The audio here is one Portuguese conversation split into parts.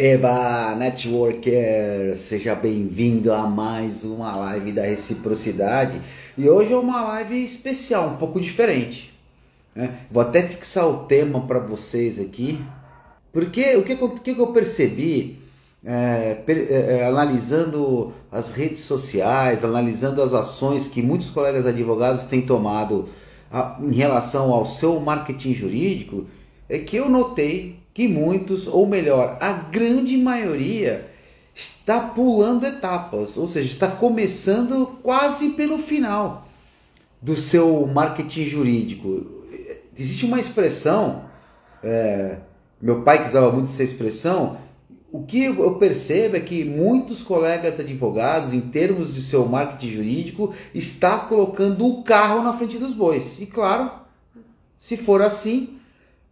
Eba, Networker, seja bem-vindo a mais uma live da Reciprocidade. E hoje é uma live especial, um pouco diferente, né? Vou até fixar o tema para vocês aqui, porque o que eu percebi, analisando as redes sociais, analisando as ações que muitos colegas advogados têm tomado em relação ao seu marketing jurídico, é que eu notei que muitos, ou melhor, a grande maioria está pulando etapas, ou seja, está começando quase pelo final do seu marketing jurídico. Existe uma expressão, meu pai que usava muito essa expressão, o que eu percebo é que muitos colegas advogados, em termos de seu marketing jurídico, está colocando o carro na frente dos bois. E claro, se for assim,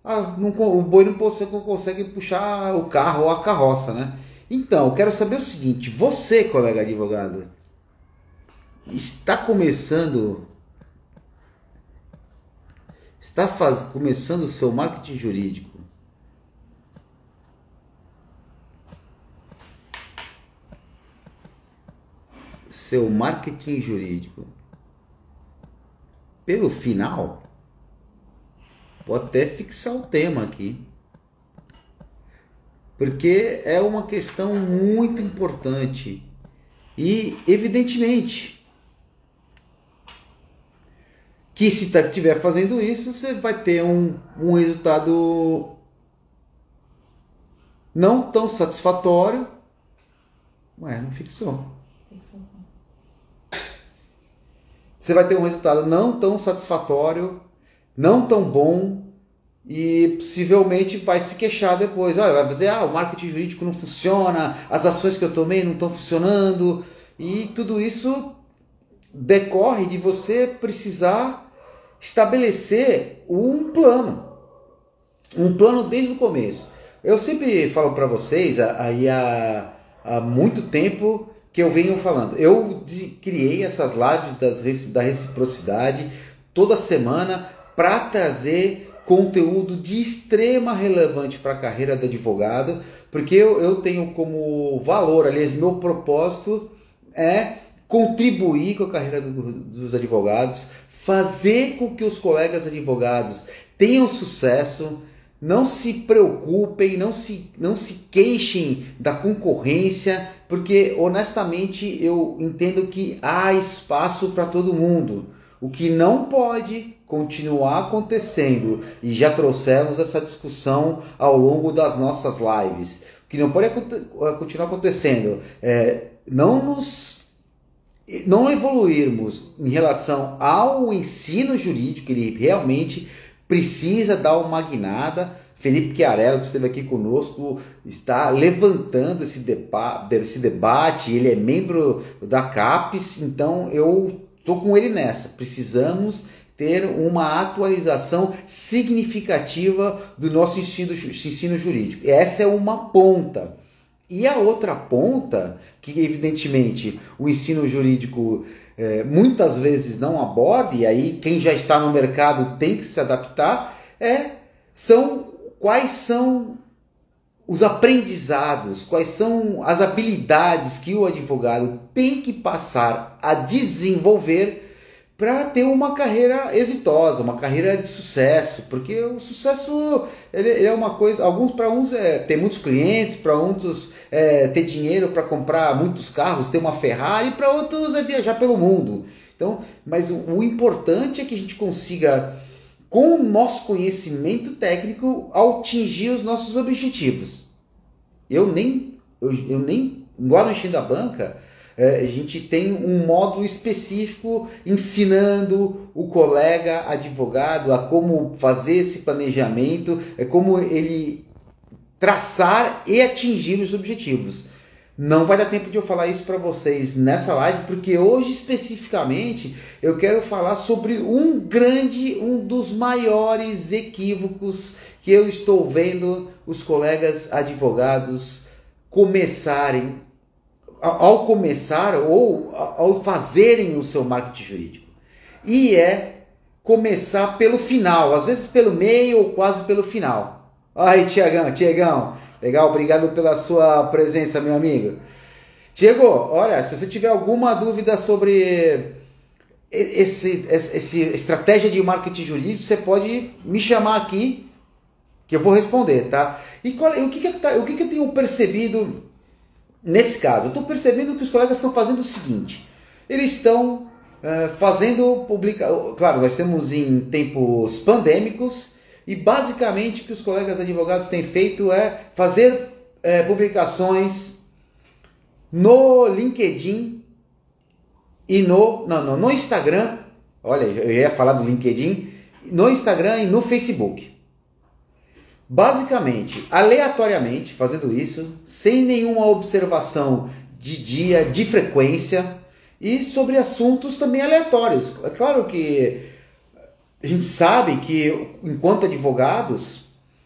o boi não consegue puxar o carro ou a carroça, né? Então, eu quero saber o seguinte: você, colega advogado, começando o seu marketing jurídico pelo final? Vou até fixar o tema aqui, porque é uma questão muito importante e, evidentemente, que se estiver fazendo isso, você vai ter um resultado não tão satisfatório. Ué, não fixou. Fixou sim. Você vai ter um resultado não tão satisfatório, não tão bom, e possivelmente vai se queixar depois. Olha, vai dizer, o marketing jurídico não funciona, as ações que eu tomei não estão funcionando, e tudo isso decorre de você precisar estabelecer um plano desde o começo. Eu sempre falo para vocês, aí há muito tempo que eu venho falando, eu criei essas lives da Reciprocidade toda semana para trazer conteúdo de extrema relevância para a carreira do advogado, porque eu tenho como valor, aliás, meu propósito é contribuir com a carreira dos advogados, fazer com que os colegas advogados tenham sucesso, não se preocupem, não se queixem da concorrência, porque honestamente eu entendo que há espaço para todo mundo. O que não pode continuar acontecendo, e já trouxemos essa discussão ao longo das nossas lives, o que não pode continuar acontecendo é não evoluirmos em relação ao ensino jurídico. Ele realmente precisa dar uma guinada. Felipe Chiarello, que esteve aqui conosco, está levantando esse debate, ele é membro da CAPES, então eu estou com ele nessa. Precisamos ter uma atualização significativa do nosso ensino jurídico. Essa é uma ponta. E a outra ponta, que evidentemente o ensino jurídico muitas vezes não aborda, e aí quem já está no mercado tem que se adaptar, quais são os aprendizados, quais são as habilidades que o advogado tem que passar a desenvolver para ter uma carreira exitosa, uma carreira de sucesso, porque o sucesso ele é uma coisa, para uns é ter muitos clientes, para outros é ter dinheiro para comprar muitos carros, ter uma Ferrari, para outros é viajar pelo mundo. Então, mas o importante é que a gente consiga, com o nosso conhecimento técnico, atingir os nossos objetivos. Eu nem lá no Enchendo a Banca, a gente tem um módulo específico ensinando o colega advogado a como fazer esse planejamento, como ele traçar e atingir os objetivos. Não vai dar tempo de eu falar isso para vocês nessa live, porque hoje especificamente eu quero falar sobre um dos maiores equívocos que eu estou vendo os colegas advogados começarem ao fazerem o seu marketing jurídico. E é começar pelo final, às vezes pelo meio ou quase pelo final. Aí, Tiagão, Legal, obrigado pela sua presença, meu amigo. Diego, olha, se você tiver alguma dúvida sobre essa estratégia de marketing jurídico, você pode me chamar aqui, que eu vou responder, tá? E o que eu tenho percebido nesse caso? Eu estou percebendo que os colegas estão fazendo o seguinte, eles estão claro, nós estamos em tempos pandêmicos, e basicamente o que os colegas advogados têm feito é fazer publicações no LinkedIn e no Instagram. Olha, eu ia falar do LinkedIn, no Instagram e no Facebook. Basicamente, aleatoriamente, fazendo isso, sem nenhuma observação de dia, de frequência, e sobre assuntos também aleatórios. É claro que a gente sabe que, enquanto advogados,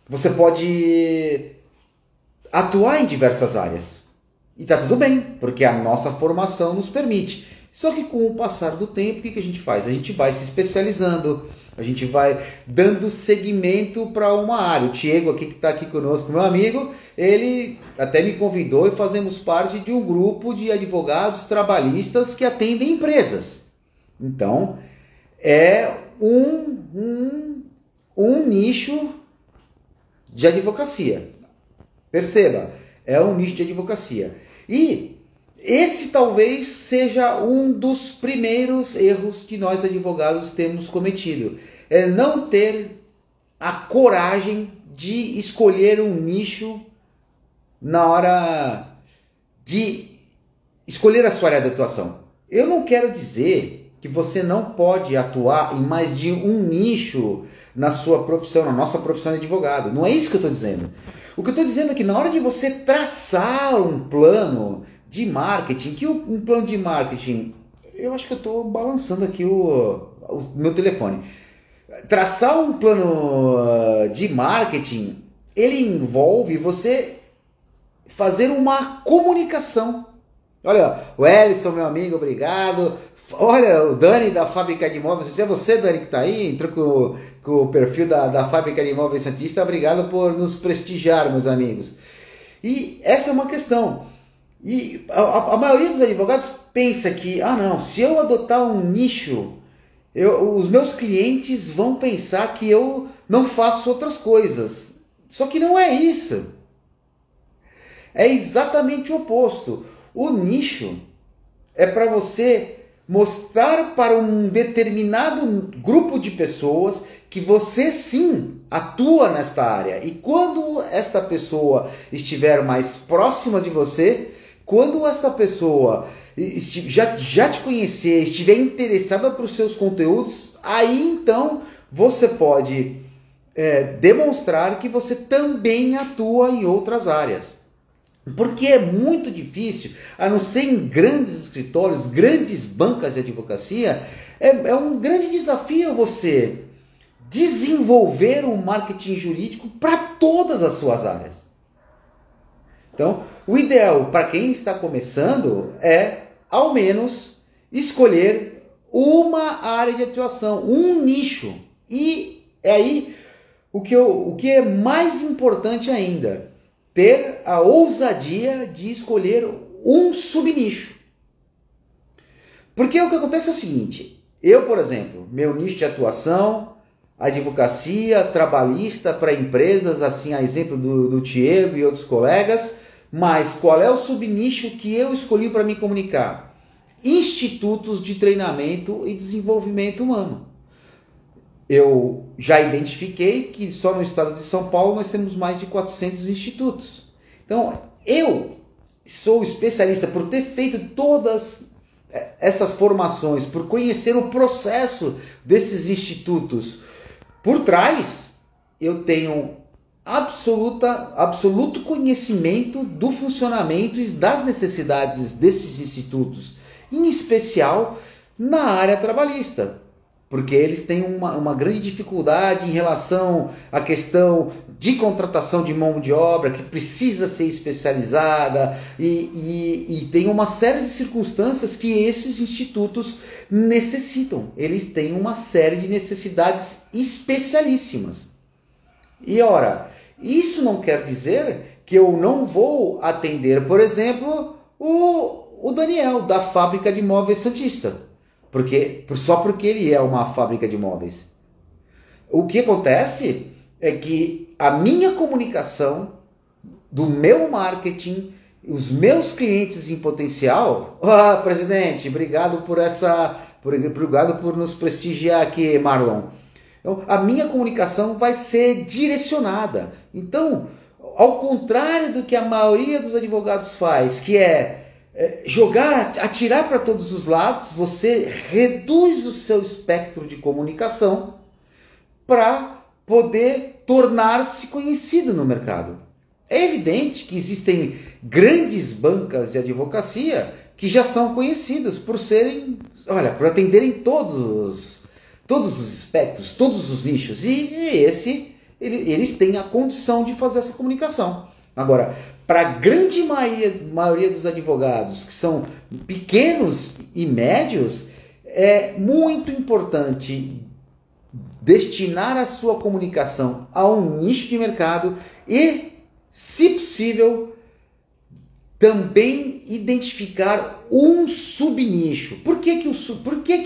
você pode atuar em diversas áreas. E tá tudo bem, porque a nossa formação nos permite. Só que com o passar do tempo, o que a gente faz? A gente vai se especializando, a gente vai dando segmento para uma área. O Diego, aqui, que está aqui conosco, meu amigo, ele até me convidou e fazemos parte de um grupo de advogados trabalhistas que atendem empresas. Então, é um nicho de advocacia. Perceba, é um nicho de advocacia. E esse talvez seja um dos primeiros erros que nós advogados temos cometido. É não ter a coragem de escolher um nicho na hora de escolher a sua área de atuação. Eu não quero dizer que você não pode atuar em mais de um nicho na sua profissão, na nossa profissão de advogado. Não é isso que eu estou dizendo. O que eu estou dizendo é que na hora de você traçar um plano de marketing, um plano de marketing, eu acho que eu estou balançando aqui o meu telefone. Traçar um plano de marketing, ele envolve você fazer uma comunicação. Olha, o Ellison, meu amigo, obrigado. Olha, o Dani da Fábrica de Imóveis, se é você, Dani, que está aí, entrou com o perfil da Fábrica de Imóveis Santista, obrigado por nos prestigiar, meus amigos. E essa é uma questão. E a maioria dos advogados pensa que, não, se eu adotar um nicho, os meus clientes vão pensar que eu não faço outras coisas. Só que não é isso. É exatamente o oposto. O nicho é para você mostrar para um determinado grupo de pessoas que você sim atua nesta área. E quando esta pessoa estiver mais próxima de você, quando esta pessoa já te conhecer, estiver interessada por seus conteúdos, aí então você pode demonstrar que você também atua em outras áreas. Porque é muito difícil, a não ser em grandes escritórios, grandes bancas de advocacia, é um grande desafio você desenvolver um marketing jurídico para todas as suas áreas. Então, o ideal para quem está começando é, ao menos, escolher uma área de atuação, um nicho. E é aí o que é mais importante ainda, ter a ousadia de escolher um subnicho. Porque o que acontece é o seguinte, eu, por exemplo, meu nicho de atuação, advocacia trabalhista para empresas, assim, a exemplo do Diego e outros colegas, mas qual é o subnicho que eu escolhi para me comunicar? Institutos de treinamento e desenvolvimento humano. Eu já identifiquei que só no estado de São Paulo nós temos mais de 400 institutos. Então, eu sou especialista por ter feito todas essas formações, por conhecer o processo desses institutos. Por trás, eu tenho absoluto conhecimento do funcionamento e das necessidades desses institutos, em especial na área trabalhista. Porque eles têm uma grande dificuldade em relação à questão de contratação de mão de obra, que precisa ser especializada, e tem uma série de circunstâncias que esses institutos necessitam. Eles têm uma série de necessidades especialíssimas. E ora, isso não quer dizer que eu não vou atender, por exemplo, o Daniel, da fábrica de móveis Santista. Só porque ele é uma fábrica de móveis. O que acontece é que a minha comunicação, do meu marketing, os meus clientes em potencial... Ah, presidente, obrigado obrigado por nos prestigiar aqui, Marlon. Então, a minha comunicação vai ser direcionada. Então, ao contrário do que a maioria dos advogados faz, que é atirar para todos os lados, você reduz o seu espectro de comunicação para poder tornar-se conhecido no mercado. É evidente que existem grandes bancas de advocacia que já são conhecidas por atenderem todos os espectros, todos os nichos. Eles têm a condição de fazer essa comunicação. Agora, para a grande maioria dos advogados, que são pequenos e médios, é muito importante destinar a sua comunicação a um nicho de mercado e, se possível, também identificar um subnicho. Por que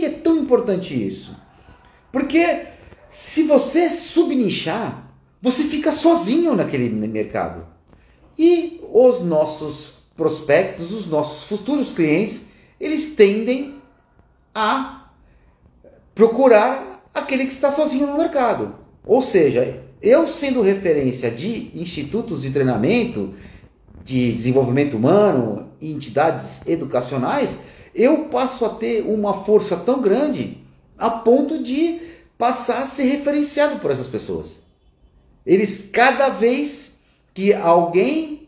é tão importante isso? Porque se você subnichar, você fica sozinho naquele mercado. E os nossos prospectos, os nossos futuros clientes, eles tendem a procurar aquele que está sozinho no mercado. Ou seja, eu sendo referência de institutos de treinamento, de desenvolvimento humano e entidades educacionais, eu passo a ter uma força tão grande a ponto de passar a ser referenciado por essas pessoas. Eles, cada vez que alguém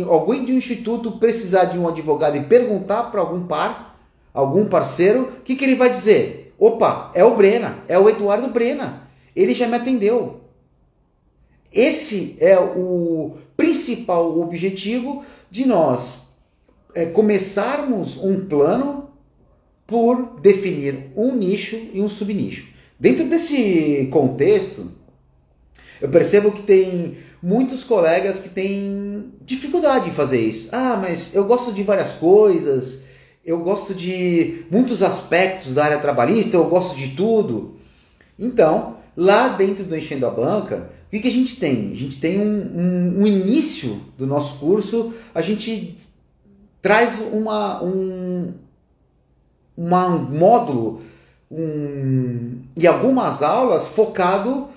alguém de um instituto precisar de um advogado e perguntar para algum parceiro, o que ele vai dizer? Opa, é o Brena, é o Eduardo Brena, ele já me atendeu. Esse é o principal objetivo de nós começarmos um plano por definir um nicho e um subnicho. Dentro desse contexto, eu percebo que tem muitos colegas que têm dificuldade em fazer isso. Ah, mas eu gosto de várias coisas, eu gosto de muitos aspectos da área trabalhista, eu gosto de tudo. Então, lá dentro do Enchendo a Banca, o que a gente tem? A gente tem um início do nosso curso, a gente traz um módulo e algumas aulas focado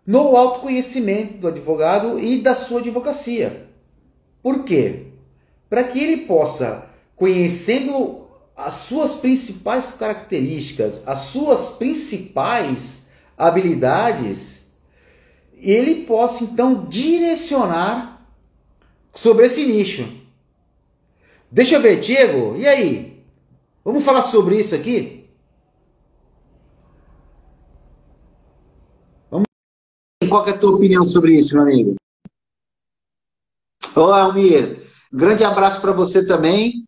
no autoconhecimento do advogado e da sua advocacia. Por quê? Para que ele possa, conhecendo as suas principais características, as suas principais habilidades, ele possa então direcionar sobre esse nicho. Deixa eu ver, Diego, e aí? Vamos falar sobre isso aqui? Qual que é a tua opinião sobre isso, meu amigo? Ô, Almir, grande abraço para você também.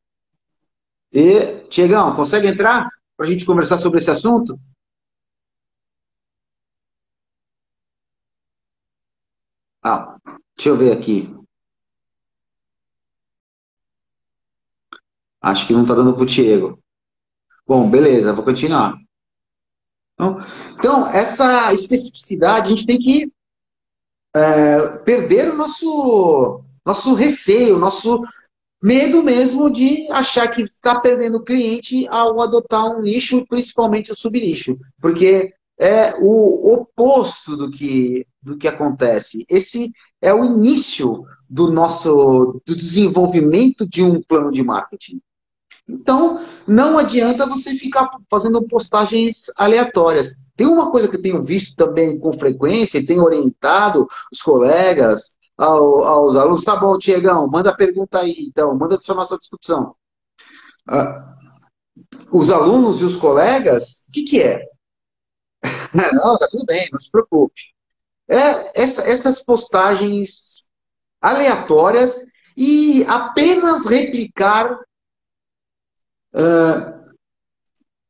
E, Tiagão, consegue entrar para a gente conversar sobre esse assunto? Ah, deixa eu ver aqui. Acho que não está dando para o Diego. Bom, beleza, vou continuar. Então, essa especificidade, a gente tem que perder o nosso receio, nosso medo mesmo de achar que está perdendo o cliente ao adotar um nicho, principalmente o subnicho, porque é o oposto do que acontece. Esse é o início do desenvolvimento de um plano de marketing. Então, não adianta você ficar fazendo postagens aleatórias. Tem uma coisa que eu tenho visto também com frequência e tenho orientado os colegas, aos alunos. Tá bom, Tiagão, manda a pergunta aí, então, manda a nossa discussão. Ah, os alunos e os colegas, o que é? Não, tá tudo bem, não se preocupe. Essas postagens aleatórias e apenas replicar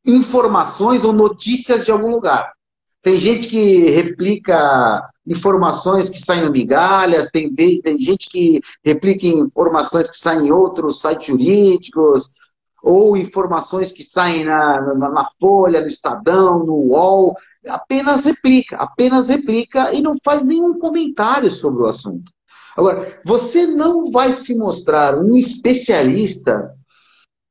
informações ou notícias de algum lugar. Tem gente que replica informações que saem no Migalhas, tem gente que replica informações que saem em outros sites jurídicos, ou informações que saem na Folha, no Estadão, no UOL. Apenas replica e não faz nenhum comentário sobre o assunto. Agora, você não vai se mostrar um especialista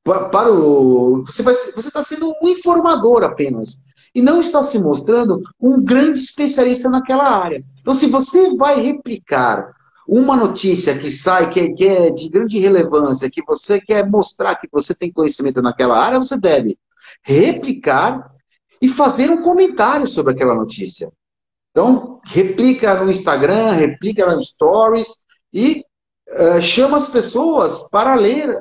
para o. Você está sendo um informador apenas. E não está se mostrando um grande especialista naquela área. Então, se você vai replicar uma notícia que sai, que é de grande relevância, que você quer mostrar que você tem conhecimento naquela área, você deve replicar e fazer um comentário sobre aquela notícia. Então, replica no Instagram, replica no Stories e chama as pessoas para ler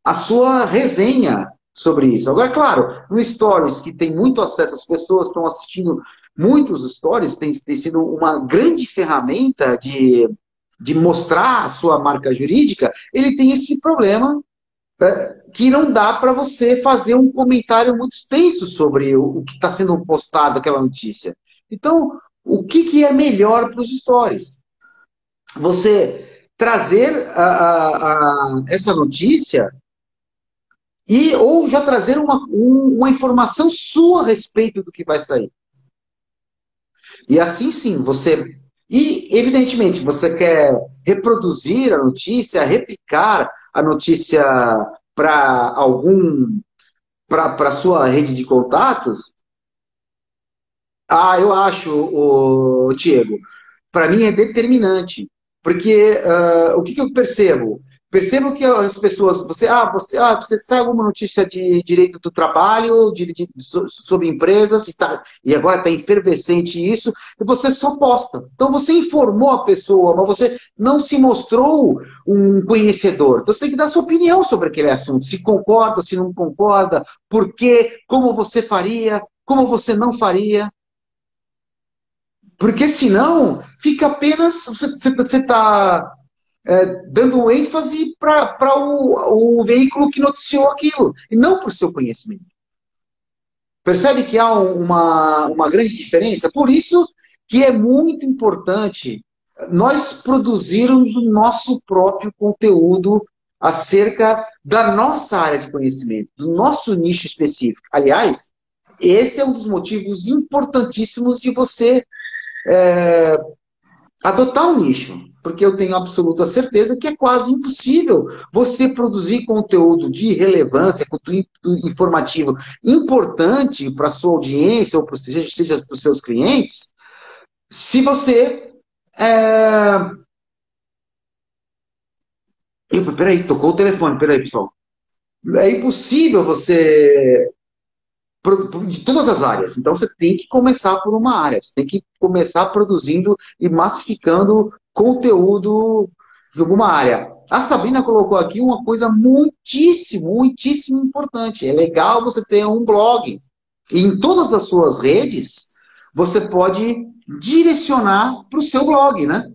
a sua resenha sobre isso. Agora, claro, no Stories, que tem muito acesso, as pessoas estão assistindo muitos Stories, tem sido uma grande ferramenta de mostrar a sua marca jurídica, ele tem esse problema que não dá para você fazer um comentário muito extenso sobre o que está sendo postado, aquela notícia. Então, o que é melhor para os Stories? Você trazer essa notícia ou já trazer uma informação sua a respeito do que vai sair. E assim sim, você... E, evidentemente, você quer reproduzir a notícia, replicar a notícia para para a sua rede de contatos. Eu acho, Diego, para mim é determinante. Porque o que eu percebo? Percebo que as pessoas, você sai alguma notícia de direito do trabalho, sobre empresas, e agora está efervescente isso, e você só posta. Então você informou a pessoa, mas você não se mostrou um conhecedor. Então você tem que dar sua opinião sobre aquele assunto, se concorda, se não concorda, por quê, como você faria, como você não faria. Porque senão fica apenas. Você está dando ênfase para o veículo que noticiou aquilo, e não para o seu conhecimento. Percebe que há uma grande diferença? Por isso que é muito importante nós produzirmos o nosso próprio conteúdo acerca da nossa área de conhecimento, do nosso nicho específico. Aliás, esse é um dos motivos importantíssimos de você adotar um nicho, porque eu tenho absoluta certeza que é quase impossível você produzir conteúdo de relevância, conteúdo informativo importante para a sua audiência ou seja para os seus clientes, se você... Peraí, tocou o telefone, peraí, pessoal. É impossível você... de todas as áreas. Então você tem que começar por uma área. Você tem que começar produzindo e massificando conteúdo de alguma área. A Sabrina colocou aqui uma coisa muitíssimo, muitíssimo importante. É legal você ter um blog. E em todas as suas redes, você pode direcionar para o seu blog, né?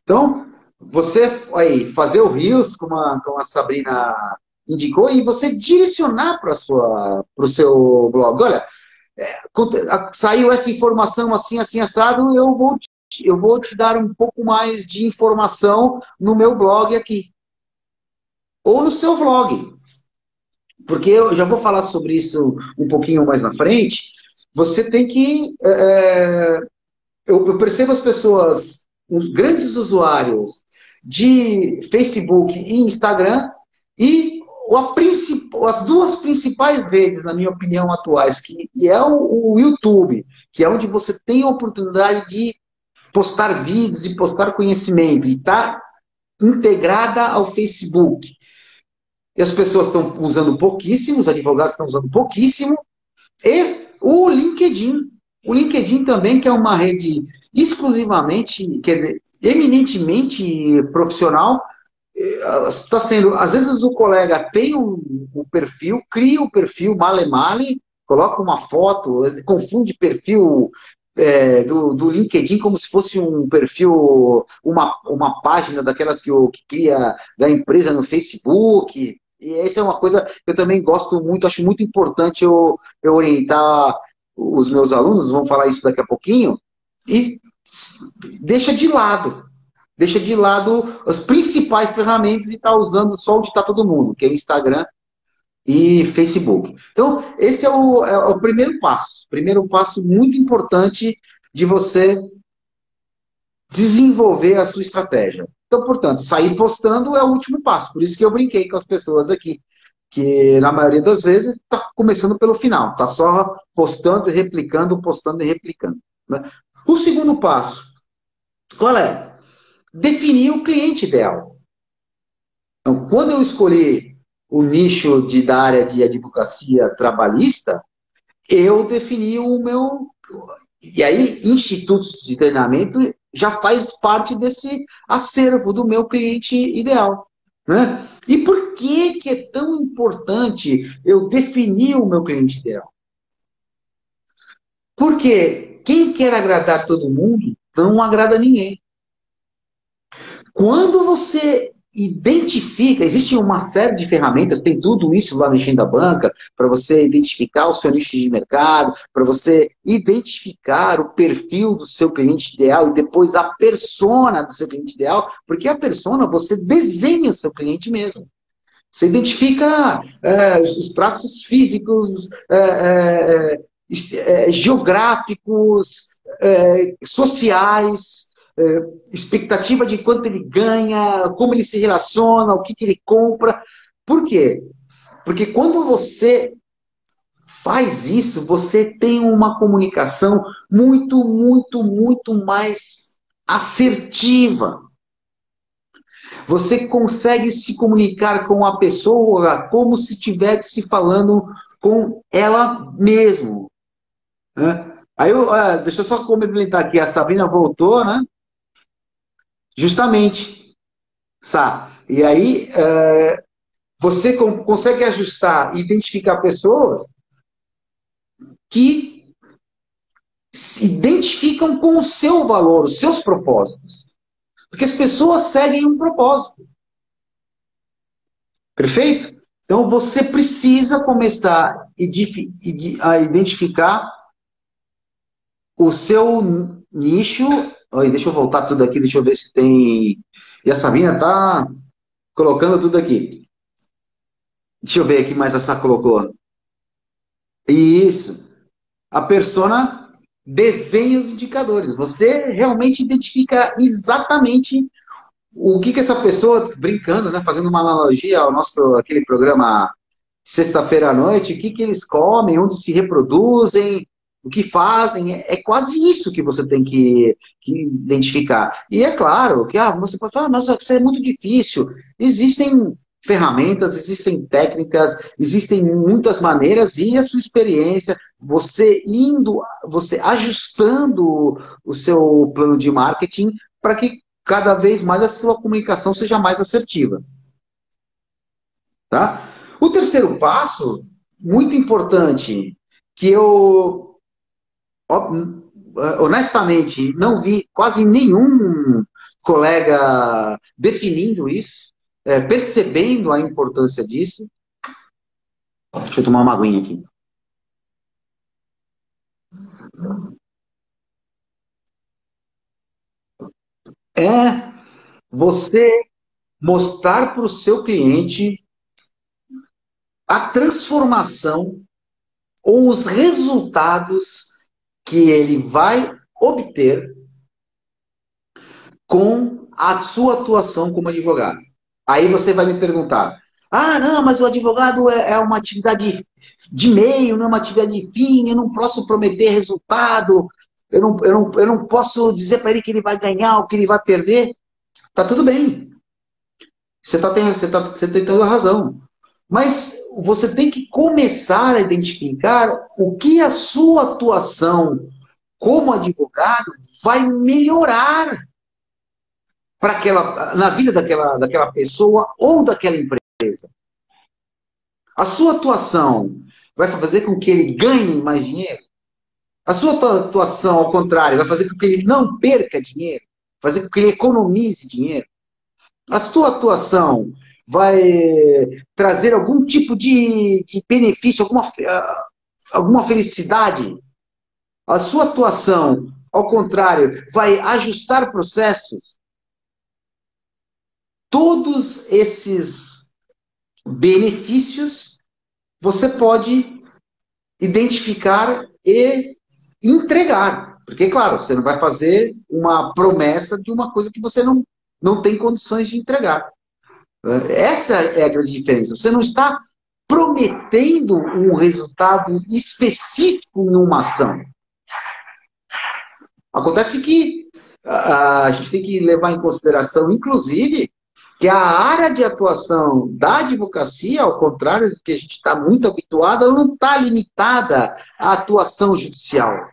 Então, você aí, fazer o Reels, como a Sabrina indicou, e você direcionar para o seu blog. Olha, saiu essa informação assim, assim, assado, eu vou te dar um pouco mais de informação no meu blog aqui. Ou no seu vlog. Porque eu já vou falar sobre isso um pouquinho mais na frente. Você tem que... eu percebo as pessoas, os grandes usuários de Facebook e Instagram, e as duas principais redes, na minha opinião, atuais, que é o YouTube, que é onde você tem a oportunidade de postar vídeos e postar conhecimento, e está integrada ao Facebook. E as pessoas estão usando pouquíssimo, os advogados estão usando pouquíssimo, e o LinkedIn. O LinkedIn também, que é uma rede exclusivamente, quer dizer, eminentemente profissional, está sendo, às vezes o colega tem um perfil, cria o perfil male-male, coloca uma foto, confunde perfil do LinkedIn como se fosse um perfil, uma página daquelas que cria da empresa no Facebook. E essa é uma coisa que eu também gosto muito, acho muito importante eu orientar os meus alunos, vamos falar isso daqui a pouquinho, e deixa de lado. Deixa de lado as principais ferramentas e está usando só onde está todo mundo, que é Instagram e Facebook. Então, esse é o primeiro passo. Primeiro passo muito importante de você desenvolver a sua estratégia. Então, portanto, sair postando é o último passo. Por isso que eu brinquei com as pessoas aqui, que na maioria das vezes está começando pelo final, está só postando e replicando, postando e replicando. Né? O segundo passo, qual é? Definir o cliente ideal. Então, quando eu escolhi o nicho da área de advocacia trabalhista, eu defini o meu. E aí, institutos de treinamento já faz parte desse acervo do meu cliente ideal. Né? E por que é tão importante eu definir o meu cliente ideal? Porque quem quer agradar todo mundo não agrada ninguém. Quando você identifica, existe uma série de ferramentas, tem tudo isso lá no Enchendo a Banca, para você identificar o seu nicho de mercado, para você identificar o perfil do seu cliente ideal e depois a persona do seu cliente ideal, porque a persona você desenha o seu cliente mesmo. Você identifica os traços físicos, geográficos, sociais, expectativa de quanto ele ganha, como ele se relaciona, o que ele compra. Por quê? Porque quando você faz isso, você tem uma comunicação muito, muito, muito mais assertiva. Você consegue se comunicar com a pessoa como se estivesse falando com ela mesmo. Né? Aí, deixa eu só complementar aqui, a Sabrina voltou, né? Justamente, sabe? E aí, você consegue ajustar e identificar pessoas que se identificam com o seu valor, os seus propósitos. Porque as pessoas seguem um propósito. Perfeito? Então você precisa começar a identificar o seu nicho. Oi, deixa eu voltar tudo aqui, deixa eu ver se tem. E a Sabina tá colocando tudo aqui. Deixa eu ver aqui mais essa colocou. Isso. A persona desenha os indicadores. Você realmente identifica exatamente o que essa pessoa, brincando, né, fazendo uma analogia ao nosso aquele programa sexta-feira à noite, o que eles comem, onde se reproduzem, o que fazem, é quase isso que você tem que identificar. E é claro que você pode falar, mas isso é muito difícil. Existem ferramentas, existem técnicas, existem muitas maneiras e a sua experiência, você ajustando o seu plano de marketing para que cada vez mais a sua comunicação seja mais assertiva. Tá? O terceiro passo, muito importante, que eu honestamente não vi quase nenhum colega definindo isso, percebendo a importância disso. Deixa eu tomar uma aguinha aqui. É você mostrar para o seu cliente a transformação ou os resultados que ele vai obter com a sua atuação como advogado. Aí você vai me perguntar, não, mas o advogado é uma atividade de meio, não é uma atividade de fim, eu não posso prometer resultado, eu não posso dizer para ele que ele vai ganhar ou que ele vai perder. Tá tudo bem. Você tem toda a razão. Mas você tem que começar a identificar o que a sua atuação como advogado vai melhorar na vida daquela pessoa ou daquela empresa. A sua atuação vai fazer com que ele ganhe mais dinheiro? A sua atuação, ao contrário, vai fazer com que ele não perca dinheiro? Fazer com que ele economize dinheiro? A sua atuação vai trazer algum tipo de benefício, alguma felicidade? A sua atuação ao contrário, vai ajustar processos, todos esses benefícios você pode identificar e entregar. Porque, claro, você não vai fazer uma promessa de uma coisa que você não tem condições de entregar. Essa é a grande diferença. Você não está prometendo um resultado específico em uma ação. Acontece que a gente tem que levar em consideração, inclusive, que a área de atuação da advocacia, ao contrário do que a gente está muito habituado, ela não está limitada à atuação judicial.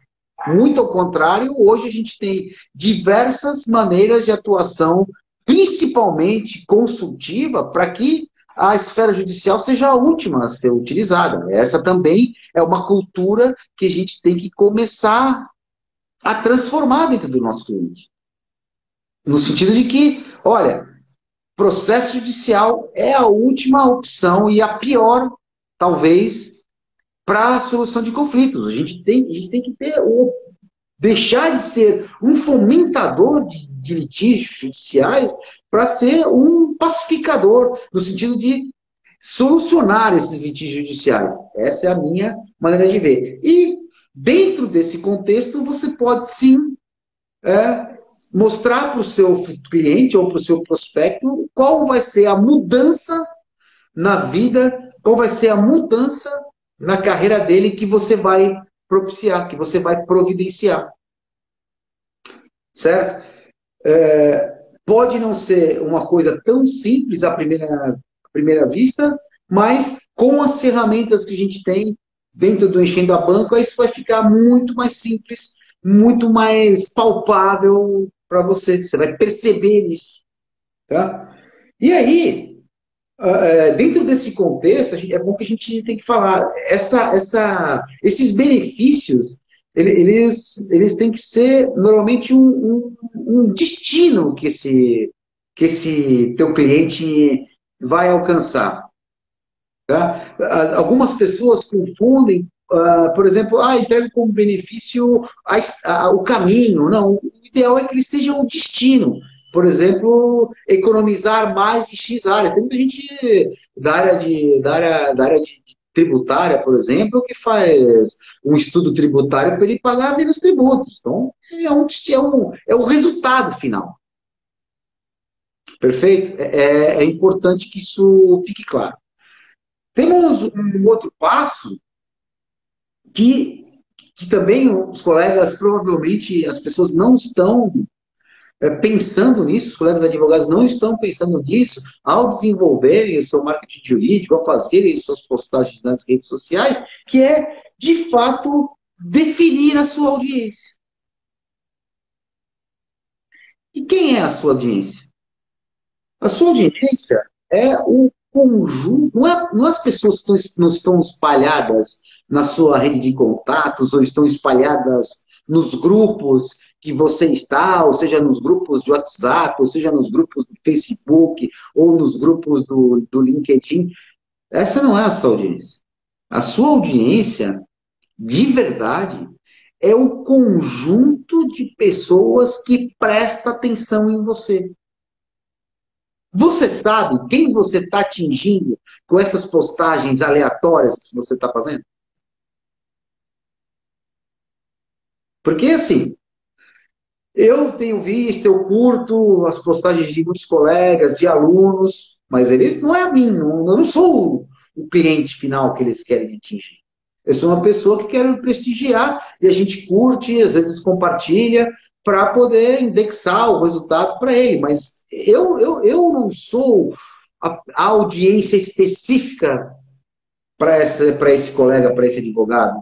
Muito ao contrário, hoje a gente tem diversas maneiras de atuação, principalmente consultiva, para que a esfera judicial seja a última a ser utilizada. Essa também é uma cultura que a gente tem que começar a transformar dentro do nosso cliente. No sentido de que, olha, processo judicial é a última opção e a pior, talvez, para a solução de conflitos. A gente tem que deixar de ser um fomentador de litígios judiciais para ser um pacificador, no sentido de solucionar esses litígios judiciais. Essa é a minha maneira de ver. E, dentro desse contexto, você pode sim mostrar para o seu cliente ou para o seu prospecto qual vai ser a mudança na vida, qual vai ser a mudança na carreira dele que você vai propiciar, que você vai providenciar. Certo? Pode não ser uma coisa tão simples à primeira vista, mas com as ferramentas que a gente tem dentro do Enchendo a Banca, isso vai ficar muito mais simples, muito mais palpável para você. Você vai perceber isso. Tá? E aí, dentro desse contexto, é bom que a gente tem que falar, esses benefícios, eles têm que ser normalmente um destino que esse teu cliente vai alcançar. Tá? Algumas pessoas confundem, por exemplo, entrega como benefício o caminho. Não, o ideal é que ele seja o destino. Por exemplo, economizar mais em X áreas. Tem muita gente da área de tributária, por exemplo, que faz um estudo tributário para ele pagar menos tributos. Então, é o resultado final. Perfeito? É importante que isso fique claro. Temos um outro passo que também os colegas, provavelmente as pessoas não estão pensando nisso, os colegas advogados não estão pensando nisso ao desenvolverem o seu marketing jurídico, ao fazerem suas postagens nas redes sociais, que é, de fato, definir a sua audiência. E quem é a sua audiência? A sua audiência é o conjunto, não é as pessoas que não estão espalhadas na sua rede de contatos ou estão espalhadas nos grupos que você está, ou seja, nos grupos de WhatsApp, ou seja, nos grupos do Facebook, ou nos grupos do LinkedIn. Essa não é a sua audiência. A sua audiência, de verdade, é o conjunto de pessoas que presta atenção em você. Você sabe quem você está atingindo com essas postagens aleatórias que você está fazendo? Porque, assim, eu tenho visto, eu curto as postagens de muitos colegas, de alunos, mas eles não é a mim, eu não sou o cliente final que eles querem atingir. Eu sou uma pessoa que quero prestigiar e a gente curte, às vezes compartilha, para poder indexar o resultado para ele. Mas eu não sou a audiência específica para esse colega, para esse advogado.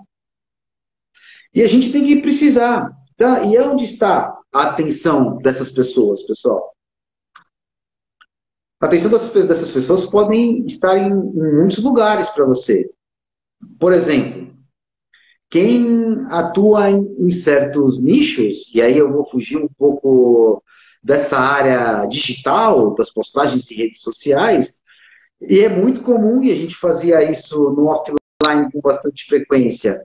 E a gente tem que precisar. Tá? E onde está a atenção dessas pessoas, pessoal? A atenção dessas pessoas podem estar em muitos lugares para você. Por exemplo, quem atua em certos nichos, e aí eu vou fugir um pouco dessa área digital, das postagens de redes sociais, e é muito comum, e a gente fazia isso no offline com bastante frequência,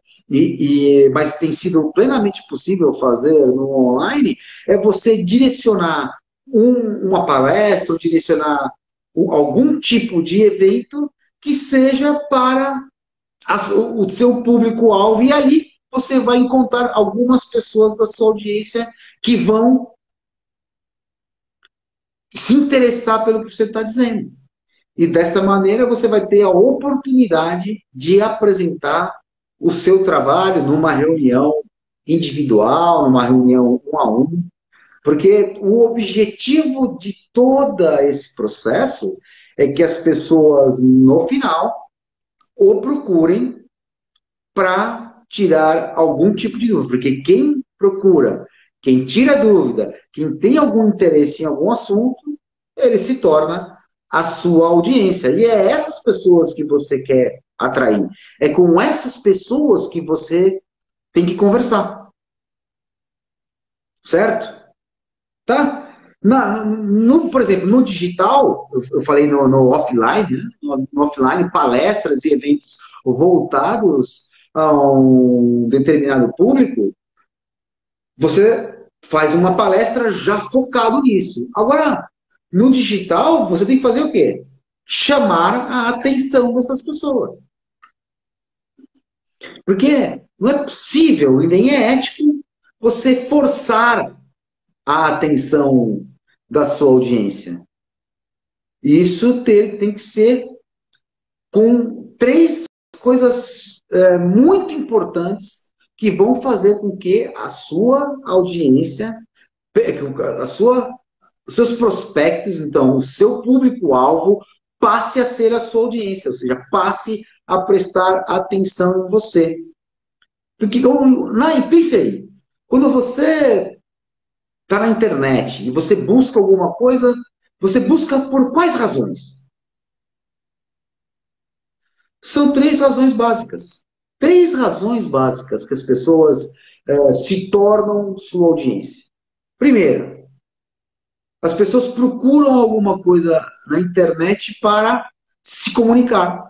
mas tem sido plenamente possível fazer no online, é você direcionar uma palestra, ou direcionar algum tipo de evento que seja para o seu público-alvo, e ali você vai encontrar algumas pessoas da sua audiência que vão se interessar pelo que você está dizendo. E dessa maneira você vai ter a oportunidade de apresentar o seu trabalho numa reunião individual, numa reunião um a um, porque o objetivo de todo esse processo é que as pessoas, no final, o procurem para tirar algum tipo de dúvida. Porque quem procura, quem tira dúvida, quem tem algum interesse em algum assunto, ele se torna a sua audiência. E é essas pessoas que você quer atrair. É com essas pessoas que você tem que conversar. Certo? Tá? Por exemplo, no digital, eu falei no offline, né? No offline, palestras e eventos voltados a um determinado público, você faz uma palestra já focado nisso. Agora, no digital, você tem que fazer o quê? Chamar a atenção dessas pessoas. Porque não é possível e nem é ético você forçar a atenção da sua audiência. Isso tem que ser com três coisas muito importantes que vão fazer com que a sua audiência, os seus prospectos, então, o seu público-alvo, passe a ser a sua audiência, ou seja, passe a prestar atenção em você. Porque, pense aí, quando você está na internet e você busca alguma coisa, você busca por quais razões? São três razões básicas. Três razões básicas que as pessoas se tornam sua audiência. Primeiro, as pessoas procuram alguma coisa na internet para se comunicar.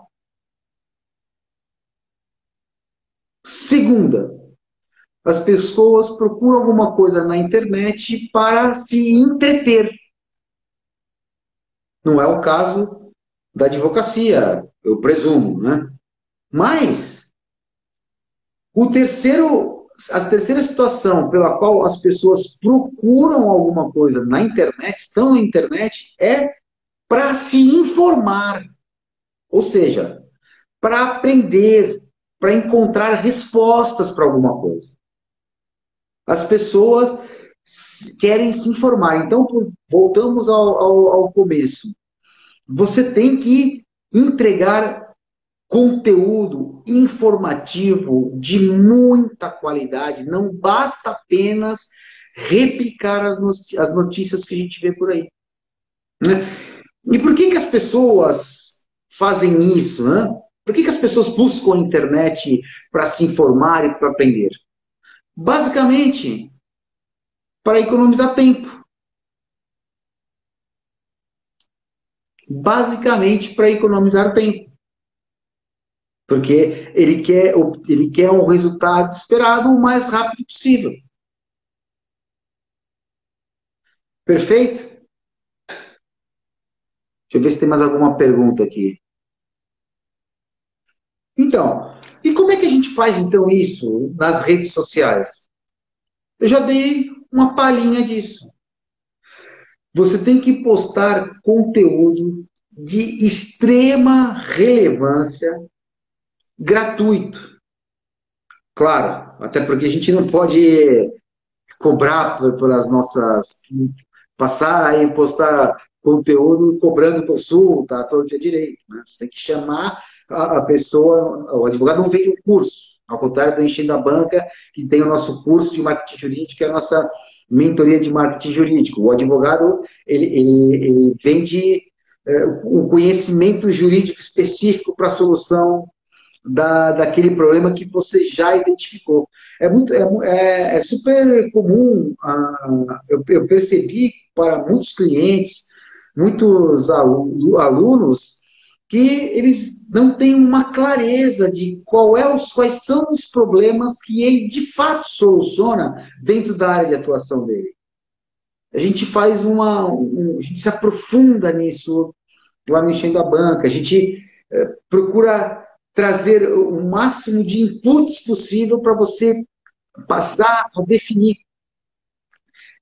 Segunda, as pessoas procuram alguma coisa na internet para se entreter. Não é o caso da advocacia, eu presumo, né? Mas a terceira situação pela qual as pessoas procuram alguma coisa na internet, estão na internet, é para se informar. Ou seja, para aprender, para encontrar respostas para alguma coisa. As pessoas querem se informar. Então, voltamos ao começo. Você tem que entregar conteúdo informativo de muita qualidade. Não basta apenas replicar as notícias que a gente vê por aí. Né? E por que as pessoas fazem isso? Né? Por que as pessoas buscam a internet para se informar e para aprender? Basicamente, para economizar tempo. Basicamente, para economizar tempo. Porque ele quer um resultado esperado o mais rápido possível. Perfeito? Deixa eu ver se tem mais alguma pergunta aqui. Então, e como é que a gente faz então isso nas redes sociais? Eu já dei uma palhinha disso. Você tem que postar conteúdo de extrema relevância gratuito. Claro, até porque a gente não pode cobrar pelas nossas. Passar aí, postar conteúdo cobrando consulta, à torta e à direito. Né? Você tem que chamar a pessoa, o advogado não vende um curso, ao contrário do Enchendo a Banca, que tem o nosso curso de marketing jurídico, que é a nossa mentoria de marketing jurídico. O advogado, ele vende o conhecimento jurídico específico para a solução daquele problema que você já identificou. É super comum, eu percebi para muitos clientes, muitos alunos, que eles não têm uma clareza de quais são os problemas que ele de fato soluciona dentro da área de atuação dele. A gente faz a gente se aprofunda nisso lá no Enchendo a Banca, a gente procura trazer o máximo de inputs possível para você passar a definir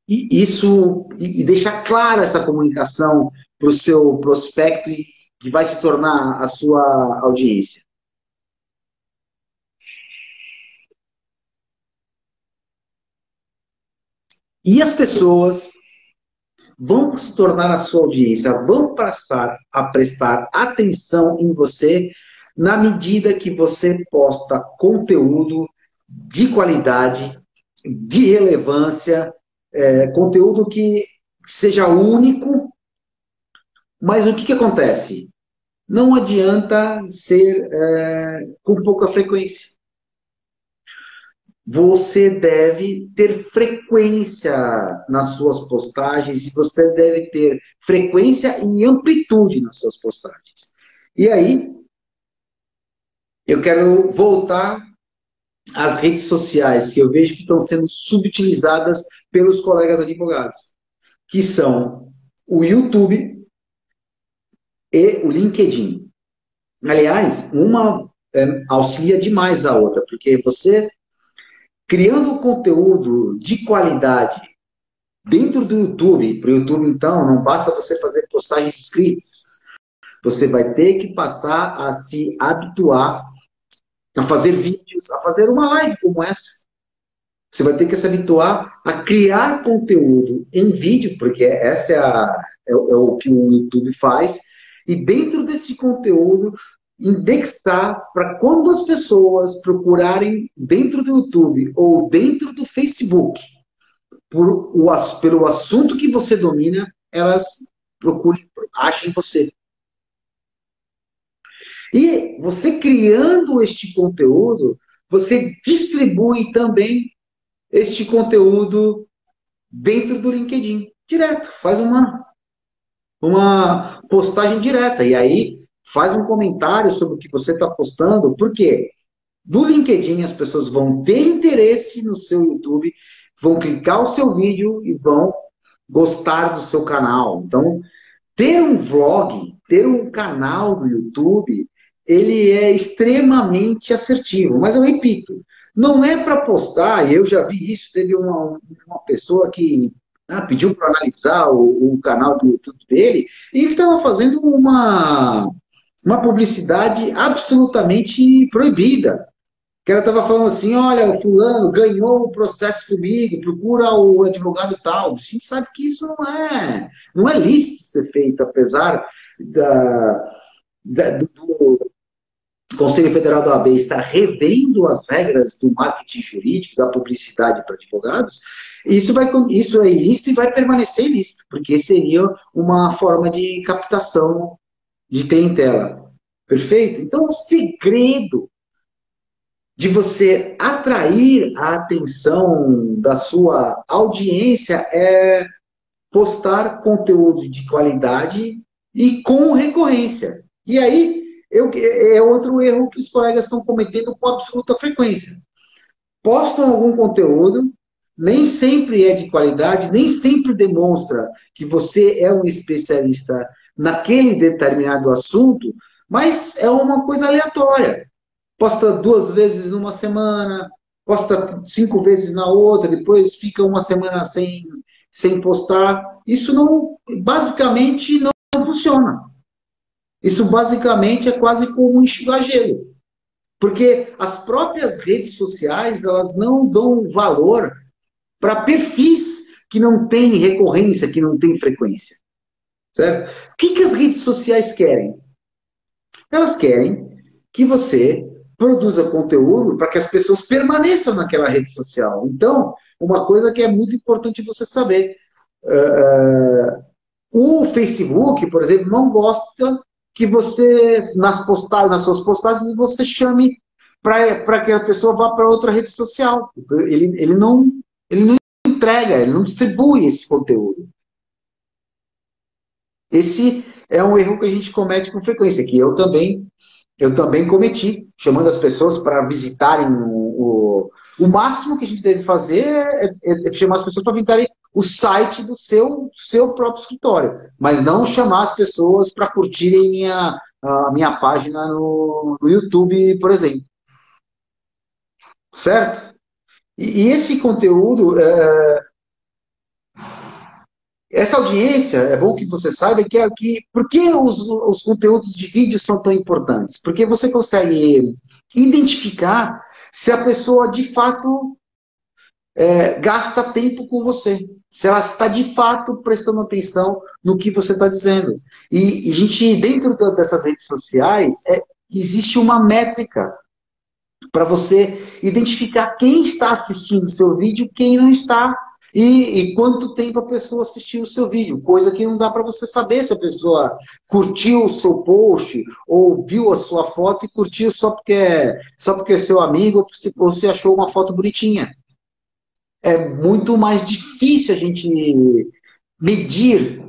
e deixar clara essa comunicação para o seu prospecto e que vai se tornar a sua audiência. E as pessoas vão se tornar a sua audiência, vão passar a prestar atenção em você na medida que você posta conteúdo de qualidade, de relevância, conteúdo que seja único. Mas o que acontece? Não adianta ser com pouca frequência. Você deve ter frequência nas suas postagens e você deve ter frequência e amplitude nas suas postagens. E aí, eu quero voltar às redes sociais, que eu vejo que estão sendo subutilizadas pelos colegas advogados, que são o YouTube e o LinkedIn. Aliás, uma auxilia demais a outra, porque você criando conteúdo de qualidade dentro do YouTube, para o YouTube, então, não basta você fazer postagens escritas. Você vai ter que passar a se habituar a fazer vídeos, a fazer uma live como essa. Você vai ter que se habituar a criar conteúdo em vídeo, porque essa é o que o YouTube faz. E dentro desse conteúdo, indexar para quando as pessoas procurarem dentro do YouTube ou dentro do Facebook pelo assunto que você domina, elas procurem, achem você. E você criando este conteúdo, você distribui também este conteúdo dentro do LinkedIn, direto. Faz uma postagem direta. E aí faz um comentário sobre o que você está postando. Por quê? No LinkedIn as pessoas vão ter interesse no seu YouTube, vão clicar o seu vídeo e vão gostar do seu canal. Então, ter um vlog, ter um canal no YouTube, ele é extremamente assertivo. Mas eu repito, não é para postar, e eu já vi isso, teve uma pessoa que pediu para analisar o canal do YouTube dele, e ele estava fazendo uma publicidade absolutamente proibida. Que ela estava falando assim, olha, o fulano ganhou o processo comigo, procura o advogado tal. A gente sabe que isso não é lícito ser feito, apesar do Conselho Federal da OAB estar revendo as regras do marketing jurídico, da publicidade para advogados. Isso é ilícito e vai permanecer ilícito, porque seria uma forma de captação de clientela. Perfeito? Então, o segredo de você atrair a atenção da sua audiência é postar conteúdo de qualidade e com recorrência. E aí, é outro erro que os colegas estão cometendo com absoluta frequência. Postam algum conteúdo, nem sempre é de qualidade, nem sempre demonstra que você é um especialista naquele determinado assunto, mas é uma coisa aleatória. Posta 2 vezes numa semana, posta 5 vezes na outra, depois fica uma semana sem postar. Isso basicamente não funciona. Isso basicamente é quase como enxugar gelo. Porque as próprias redes sociais, elas não dão valor para perfis que não têm recorrência, que não têm frequência. Certo? O que as redes sociais querem? Elas querem que você produza conteúdo para que as pessoas permaneçam naquela rede social. Então, uma coisa que é muito importante você saber. O Facebook, por exemplo, não gosta que você, nas suas postagens, você chame para que a pessoa vá para outra rede social. Ele não entrega, ele não distribui esse conteúdo. Esse é um erro que a gente comete com frequência, que eu também cometi, chamando as pessoas para visitarem o máximo que a gente deve fazer é chamar as pessoas para visitarem o site do seu próprio escritório, mas não chamar as pessoas para curtirem a minha página no YouTube, por exemplo. Certo? E esse conteúdo, essa audiência, é bom que você saiba que aqui, por que os conteúdos de vídeo são tão importantes? Porque você consegue identificar se a pessoa de fato gasta tempo com você, se ela está de fato prestando atenção no que você está dizendo. E a gente, dentro dessas redes sociais, existe uma métrica para você identificar quem está assistindo o seu vídeo e quem não está. E quanto tempo a pessoa assistiu o seu vídeo, coisa que não dá para você saber se a pessoa curtiu o seu post ou viu a sua foto e curtiu só porque é seu amigo ou se achou uma foto bonitinha. É muito mais difícil a gente medir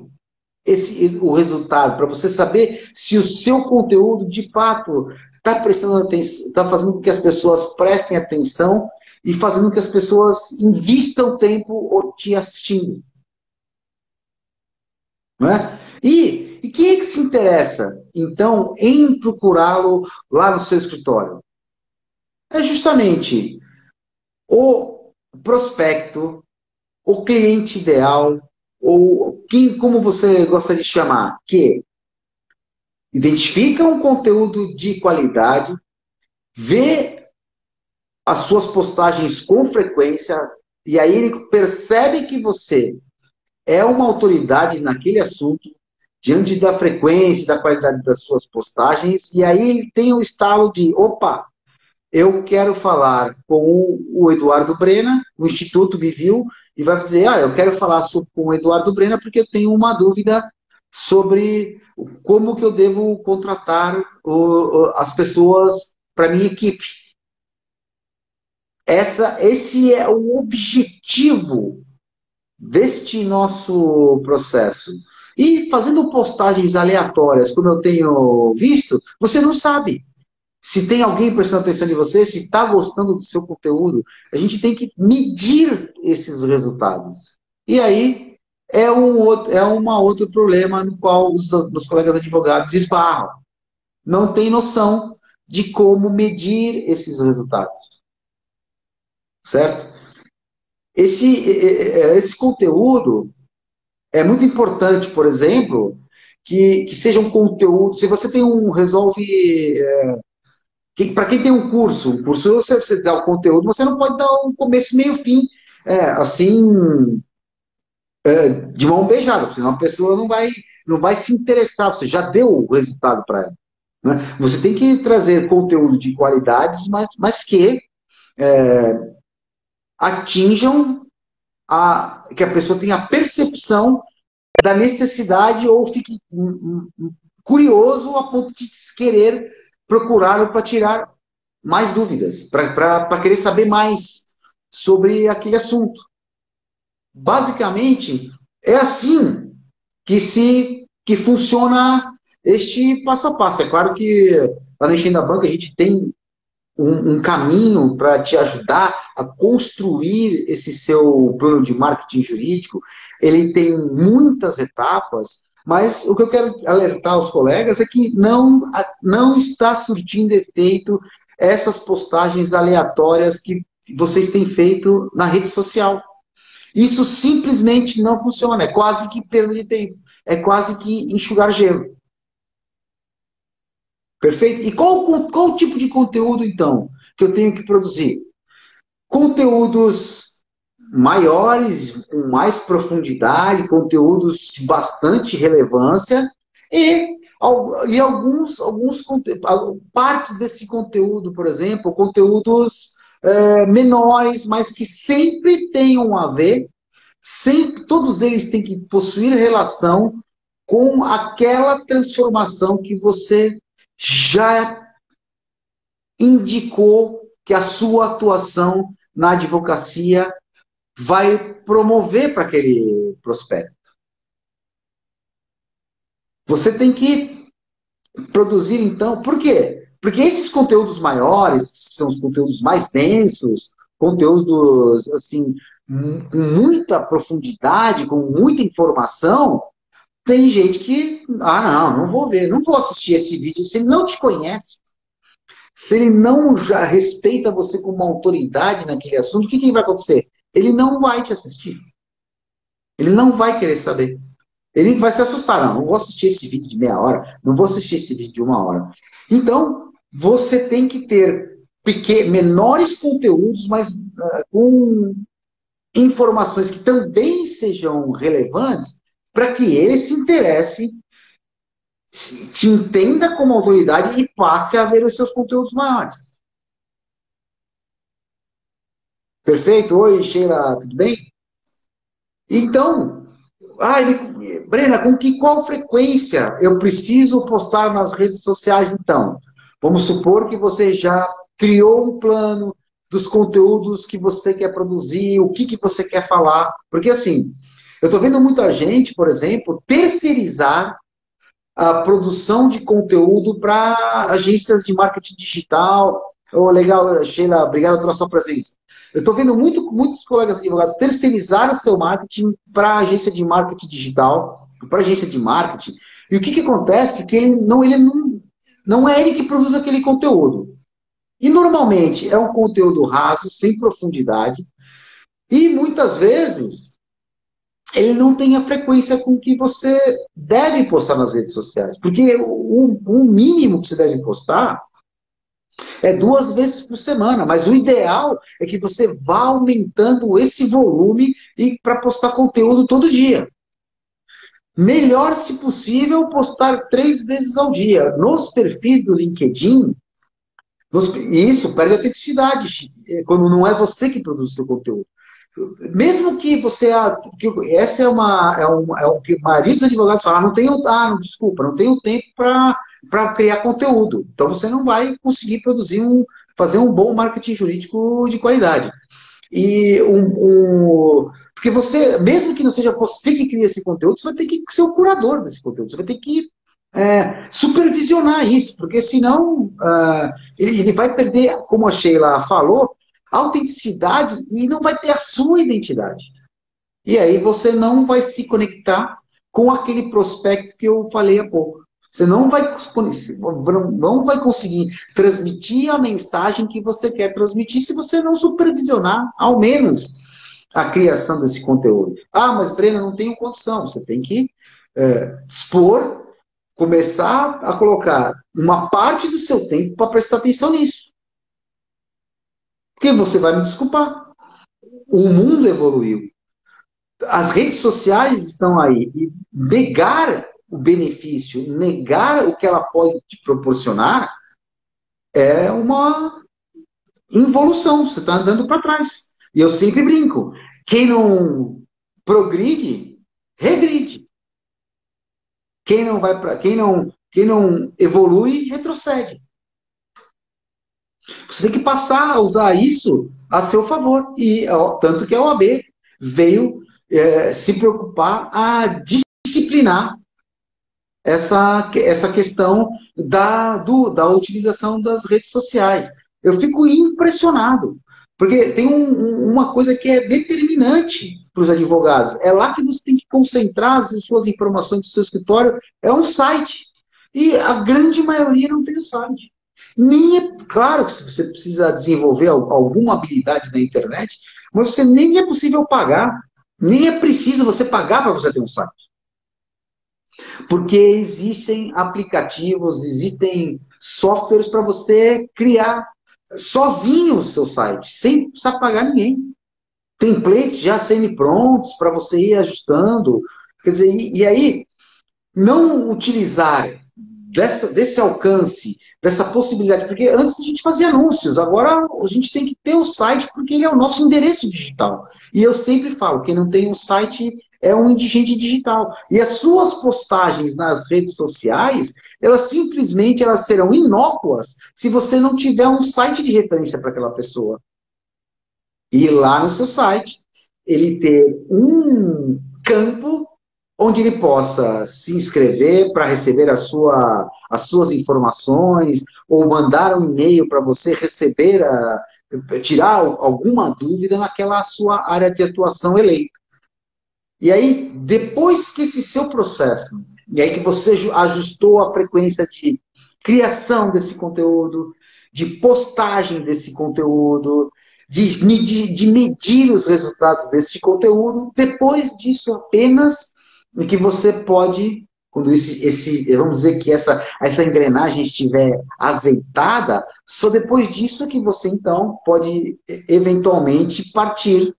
o resultado, para você saber se o seu conteúdo de fato está prestando atenção, está fazendo com que as pessoas prestem atenção e fazendo com que as pessoas invistam tempo te assistindo. Não é? E quem é que se interessa, então, em procurá-lo lá no seu escritório? É justamente o prospecto, o cliente ideal, ou quem, como você gosta de chamar, que identifica um conteúdo de qualidade, vê as suas postagens com frequência, e aí ele percebe que você é uma autoridade naquele assunto, diante da frequência, da qualidade das suas postagens, e aí ele tem o estalo de, opa, eu quero falar com o Eduardo Brena, o Instituto me viu, e vai dizer, eu quero falar com o Eduardo Brena porque eu tenho uma dúvida sobre como que eu devo contratar as pessoas para minha equipe. Esse é o objetivo deste nosso processo. E fazendo postagens aleatórias, como eu tenho visto, você não sabe se tem alguém prestando atenção em você, se está gostando do seu conteúdo. A gente tem que medir esses resultados. E aí é uma outro problema no qual os colegas advogados esbarram. Não tem noção de como medir esses resultados. Certo? Esse conteúdo é muito importante, por exemplo, que seja um conteúdo. Se você tem resolve. Para quem tem um curso você dá o conteúdo, você não pode dar um começo, meio, fim, assim, de mão beijada, senão a pessoa não vai se interessar, você já deu o resultado para ela. Né? Você tem que trazer conteúdo de qualidade, mas que atinjam que a pessoa tenha a percepção da necessidade ou fique curioso a ponto de querer procurá-lo para tirar mais dúvidas, para querer saber mais sobre aquele assunto. Basicamente, é assim que funciona este passo a passo. É claro que lá no Enchendo a Banca a gente tem um caminho para te ajudar a construir esse seu plano de marketing jurídico. Ele tem muitas etapas, mas o que eu quero alertar aos colegas é que não está surtindo efeito essas postagens aleatórias que vocês têm feito na rede social. Isso simplesmente não funciona, é quase que perda de tempo, é quase que enxugar gelo. Perfeito? E qual o tipo de conteúdo, então, que eu tenho que produzir? Conteúdos maiores, com mais profundidade, conteúdos de bastante relevância e partes desse conteúdo, por exemplo, conteúdos menores, mas que sempre tenham a ver, sempre, todos eles têm que possuir relação com aquela transformação que você já indicou que a sua atuação na advocacia vai promover para aquele prospecto. Você tem que produzir, então, por quê? Porque esses conteúdos maiores, que são os conteúdos mais densos, conteúdos, assim, com muita profundidade, com muita informação, tem gente que, não vou ver, não vou assistir esse vídeo. Se ele não te conhece, se ele não já respeita você como uma autoridade naquele assunto, o que vai acontecer? Ele não vai te assistir. Ele não vai querer saber. Ele vai se assustar. Não vou assistir esse vídeo de meia hora, não vou assistir esse vídeo de uma hora. Então, você tem que ter menores conteúdos, mas com informações que também sejam relevantes, para que ele se interesse, te entenda como autoridade e passe a ver os seus conteúdos maiores. Perfeito? Oi, Sheila, tudo bem? Então, Brena, qual frequência eu preciso postar nas redes sociais, então? Vamos supor que você já criou um plano dos conteúdos que você quer produzir, o que você quer falar. Porque, assim, eu estou vendo muita gente, por exemplo, terceirizar a produção de conteúdo para agências de marketing digital. Oh, legal, Sheila, obrigado pela sua presença. Eu estou vendo muitos colegas advogados terceirizar o seu marketing para a agência de marketing digital, para a agência de marketing. E o que acontece? Que não é ele que produz aquele conteúdo. E normalmente é um conteúdo raso, sem profundidade, e muitas vezes ele não tem a frequência com que você deve postar nas redes sociais. Porque o mínimo que você deve postar é 2 vezes por semana. Mas o ideal é que você vá aumentando esse volume e para postar conteúdo todo dia. Melhor, se possível, postar 3 vezes ao dia. Nos perfis do LinkedIn, isso perde autenticidade, quando não é você que produz o seu conteúdo. Mesmo que você. Essa é o que a maioria dos advogados fala, não, desculpa, não tenho tempo para criar conteúdo. Então você não vai conseguir fazer um bom marketing jurídico de qualidade. Porque você, mesmo que não seja você que cria esse conteúdo, você vai ter que ser o curador desse conteúdo, você vai ter que supervisionar isso, porque senão ele vai perder, como a Sheila falou, a autenticidade e não vai ter a sua identidade. E aí você não vai se conectar com aquele prospecto que eu falei há pouco. Você não vai conseguir transmitir a mensagem que você quer transmitir se você não supervisionar, ao menos, a criação desse conteúdo. Mas Breno, não tenho condição. Você tem que expor, começar a colocar uma parte do seu tempo para prestar atenção nisso. Porque você vai me desculpar. O mundo evoluiu. As redes sociais estão aí. E negar o benefício, negar o que ela pode te proporcionar, é uma involução. Você está andando para trás. E eu sempre brinco. Quem não progride, regride. Quem não evolui, retrocede. Você tem que passar a usar isso a seu favor. E tanto que a OAB veio se preocupar a disciplinar essa questão da utilização das redes sociais. Eu fico impressionado, porque tem uma coisa que é determinante para os advogados. É lá que você tem que concentrar as suas informações do seu escritório, é um site. E a grande maioria não tem o site. Claro que você precisa desenvolver alguma habilidade na internet, mas você nem é possível pagar, nem é preciso você pagar para você ter um site. Porque existem aplicativos, existem softwares para você criar sozinho o seu site, sem precisar pagar ninguém. Templates já semi-prontos para você ir ajustando. Quer dizer, e aí, não utilizar desse alcance, dessa possibilidade, porque antes a gente fazia anúncios, agora a gente tem que ter o site porque ele é o nosso endereço digital. E eu sempre falo, quem não tem um site é um indigente digital. E as suas postagens nas redes sociais, elas serão inócuas se você não tiver um site de referência para aquela pessoa. E lá no seu site, ele ter um campo onde ele possa se inscrever para receber as suas informações, ou mandar um e-mail para você receber, tirar alguma dúvida naquela sua área de atuação eleita. E aí, depois que esse seu processo, e aí que você ajustou a frequência de criação desse conteúdo, de postagem desse conteúdo, de medir os resultados desse conteúdo, depois disso apenas é que você pode, quando vamos dizer que essa engrenagem estiver azeitada, só depois disso é que você então pode eventualmente partir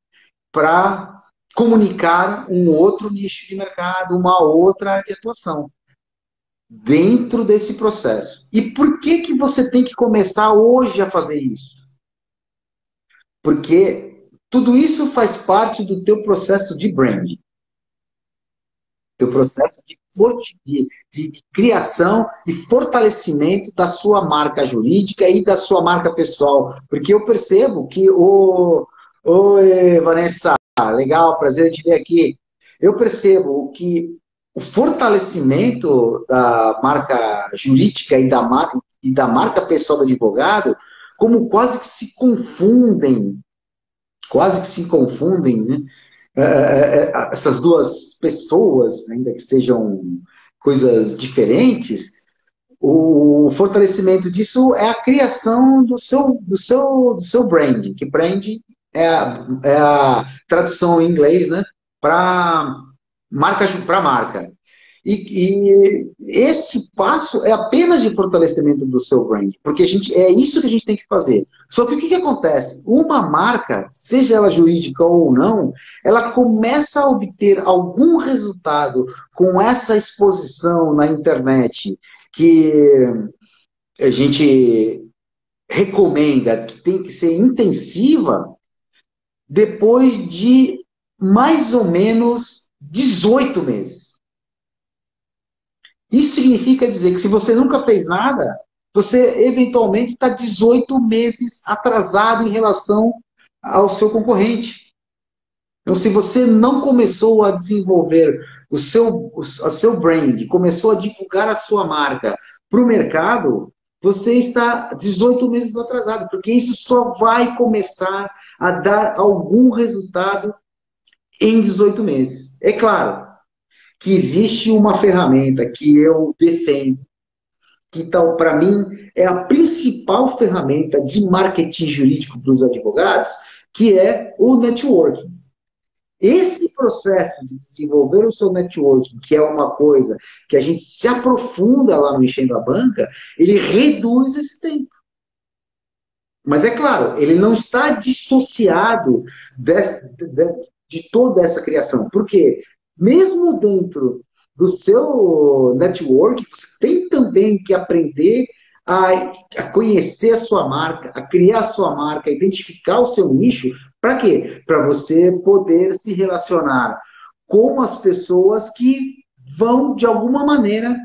para comunicar um outro nicho de mercado, uma outra área de atuação dentro desse processo. E por que que você tem que começar hoje a fazer isso? Porque tudo isso faz parte do teu processo de branding, teu processo de criação e fortalecimento da sua marca jurídica e da sua marca pessoal. Porque eu percebo que Oi, Vanessa, legal, prazer te ver aqui. Eu percebo que o fortalecimento da marca jurídica e da marca pessoal do advogado, como quase que se confundem, né? Essas duas pessoas, ainda que sejam coisas diferentes, o fortalecimento disso é a criação do seu branding, que branding é a tradução em inglês, né, para marca. E esse passo é apenas de fortalecimento do seu brand, porque é isso que a gente tem que fazer. Só que o que acontece? Uma marca, seja ela jurídica ou não, ela começa a obter algum resultado com essa exposição na internet que a gente recomenda que tem que ser intensiva depois de mais ou menos 18 meses. Isso significa dizer que se você nunca fez nada, você eventualmente está 18 meses atrasado em relação ao seu concorrente. Então, se você não começou a desenvolver o seu brand, começou a divulgar a sua marca para o mercado, você está 18 meses atrasado, porque isso só vai começar a dar algum resultado em 18 meses. É claro que existe uma ferramenta que eu defendo, que tal para mim é a principal ferramenta de marketing jurídico para os advogados, que é o networking. Esse processo de desenvolver o seu networking, que é uma coisa que a gente se aprofunda lá no Enchendo a Banca, ele reduz esse tempo. Mas é claro, ele não está dissociado de toda essa criação. Por quê? Mesmo dentro do seu network, você tem também que aprender a conhecer a sua marca, a criar a sua marca, a identificar o seu nicho. Para quê? Para você poder se relacionar com as pessoas que vão, de alguma maneira,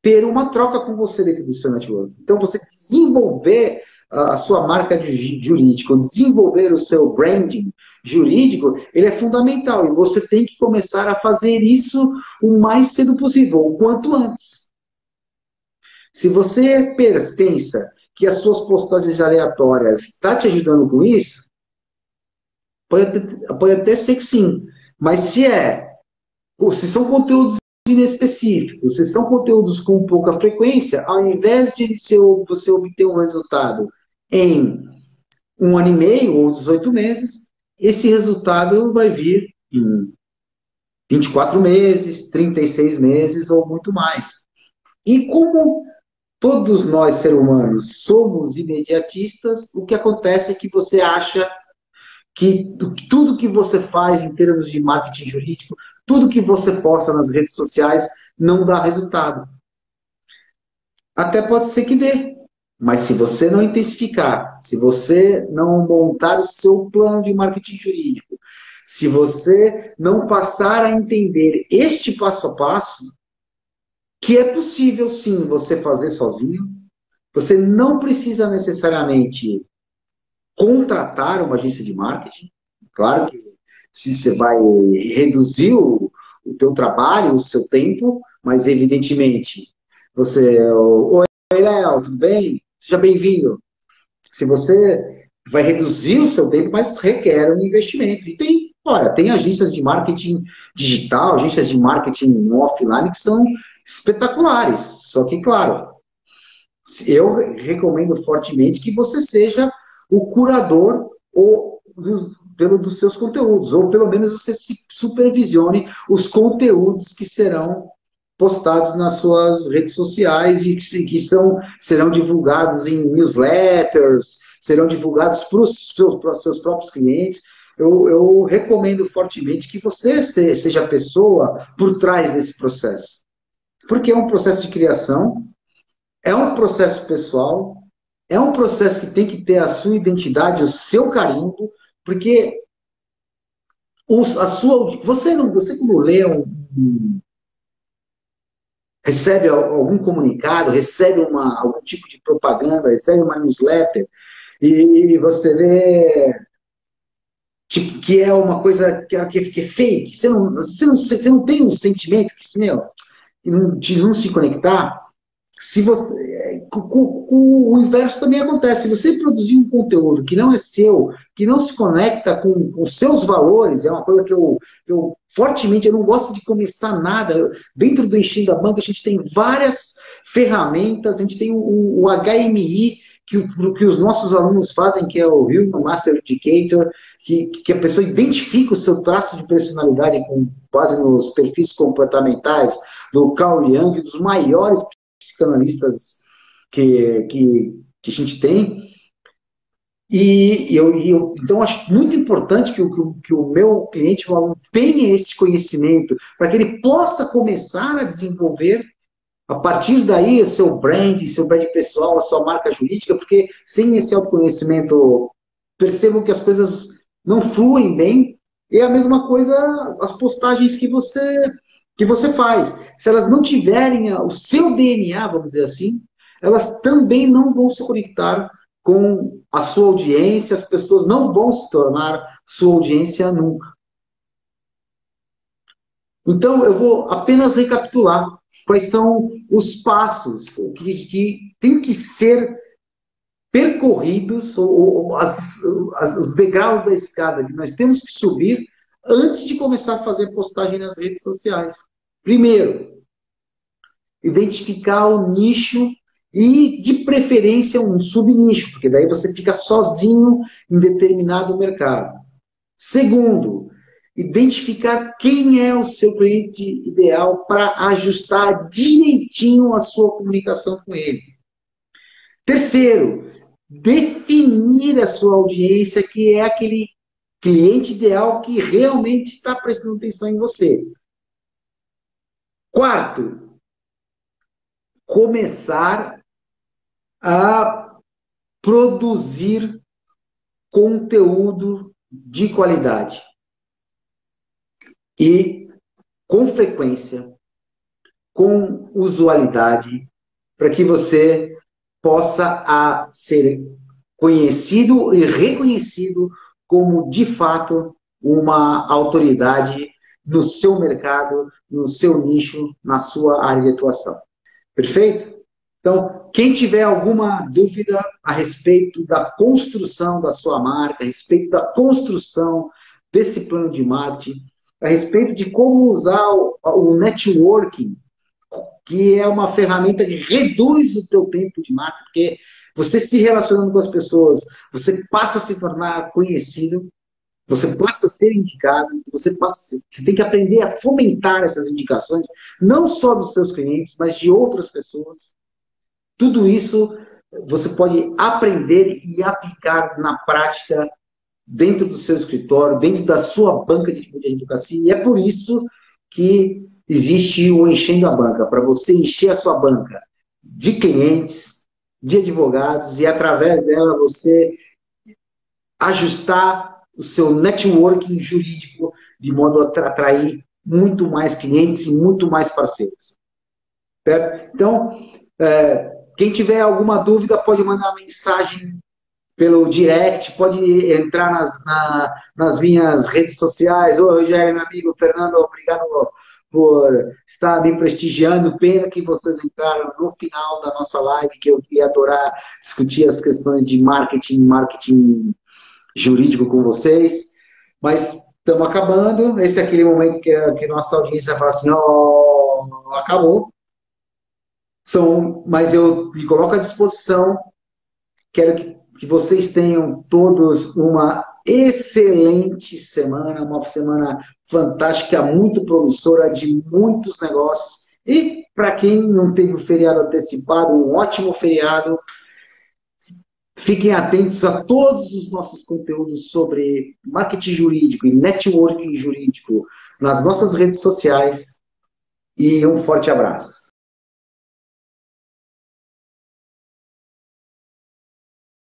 ter uma troca com você dentro do seu network. Então, você desenvolver a sua marca jurídica, desenvolver o seu branding jurídico, ele é fundamental. E você tem que começar a fazer isso o mais cedo possível, o quanto antes. Se você pensa que as suas postagens aleatórias estão te ajudando com isso, pode até ser que sim. Mas se são conteúdos inespecíficos, se são conteúdos com pouca frequência, ao invés de você obter um resultado em 1 ano e meio ou 18 meses, esse resultado vai vir em 24 meses, 36 meses ou muito mais. E como todos nós, seres humanos, somos imediatistas, o que acontece é que você acha que tudo que você faz em termos de marketing jurídico, tudo que você posta nas redes sociais, não dá resultado. Até pode ser que dê, mas se você não intensificar, se você não montar o seu plano de marketing jurídico, se você não passar a entender este passo a passo, que é possível sim você fazer sozinho, você não precisa necessariamente contratar uma agência de marketing. Claro que se você vai reduzir o teu trabalho, o seu tempo, mas evidentemente você, oi, Léo, tudo bem? Seja bem-vindo. Se você vai reduzir o seu tempo, mas requer um investimento. E tem, olha, tem agências de marketing digital, agências de marketing offline que são espetaculares. Só que, claro, eu recomendo fortemente que você seja o curador dos seus conteúdos, ou pelo menos você supervisione os conteúdos que serão postados nas suas redes sociais e serão divulgados em newsletters, serão divulgados para os seus próprios clientes. Eu recomendo fortemente que você seja a pessoa por trás desse processo, porque é um processo de criação, é um processo pessoal, é um processo que tem que ter a sua identidade, o seu carimbo, porque você quando lê recebe algum comunicado, recebe algum tipo de propaganda, recebe uma newsletter, e você vê tipo, que é uma coisa que é fake, você não tem um sentimento que, meu, não se conectar. Se você, o inverso também acontece. Se você produzir um conteúdo que não é seu, que não se conecta com os seus valores, é uma coisa que eu fortemente, eu não gosto de começar nada. Dentro do Enchendo a Banca, a gente tem várias ferramentas, a gente tem o HMI, que os nossos alunos fazem, que é o Human Master Educator, que a pessoa identifica o seu traço de personalidade com base nos perfis comportamentais do Carl Jung, dos maiores psicanalistas que a gente tem. Então, acho muito importante que o meu cliente, o aluno, tenha esse conhecimento, para que ele possa começar a desenvolver, a partir daí, o seu brand pessoal, a sua marca jurídica, porque sem esse autoconhecimento, percebam que as coisas não fluem bem. E é a mesma coisa as postagens que você faz. Se elas não tiverem o seu DNA, vamos dizer assim, elas também não vão se conectar com a sua audiência, as pessoas não vão se tornar sua audiência nunca. Então, eu vou apenas recapitular quais são os passos que têm que ser percorridos, ou os degraus da escada que nós temos que subir antes de começar a fazer postagem nas redes sociais. Primeiro, identificar o nicho e, de preferência, um subnicho, porque daí você fica sozinho em determinado mercado. Segundo, identificar quem é o seu cliente ideal para ajustar direitinho a sua comunicação com ele. Terceiro, definir a sua audiência, que é aquele cliente ideal que realmente está prestando atenção em você. Quarto, começar a produzir conteúdo de qualidade. E com frequência, com usualidade, para que você possa ser conhecido e reconhecido como, de fato, uma autoridade no seu mercado, no seu nicho, na sua área de atuação. Perfeito? Então, quem tiver alguma dúvida a respeito da construção da sua marca, a respeito da construção desse plano de marketing, a respeito de como usar o networking, que é uma ferramenta que reduz o teu tempo de marketing, porque você se relacionando com as pessoas, você passa a se tornar conhecido, você passa a ser indicado, você tem que aprender a fomentar essas indicações, não só dos seus clientes, mas de outras pessoas. Tudo isso você pode aprender e aplicar na prática dentro do seu escritório, dentro da sua banca de advocacia. E é por isso que existe o Enchendo a Banca, para você encher a sua banca de clientes, de advogados, e através dela você ajustar o seu networking jurídico de modo a atrair muito mais clientes e muito mais parceiros. Certo? Então, quem tiver alguma dúvida pode mandar mensagem pelo direct, pode entrar nas minhas redes sociais. Ô, Rogério, meu amigo, Fernando, obrigado por estar me prestigiando. Pena que vocês entraram no final da nossa live, que eu ia adorar discutir as questões de marketing jurídico com vocês, mas estamos acabando. Esse é aquele momento que nossa audiência fala assim, oh, acabou. Mas eu me coloco à disposição. Quero que vocês tenham todos uma excelente semana, uma semana fantástica, muito promissora, de muitos negócios. E para quem não teve o feriado antecipado, um ótimo feriado. Fiquem atentos a todos os nossos conteúdos sobre marketing jurídico e networking jurídico nas nossas redes sociais. E um forte abraço.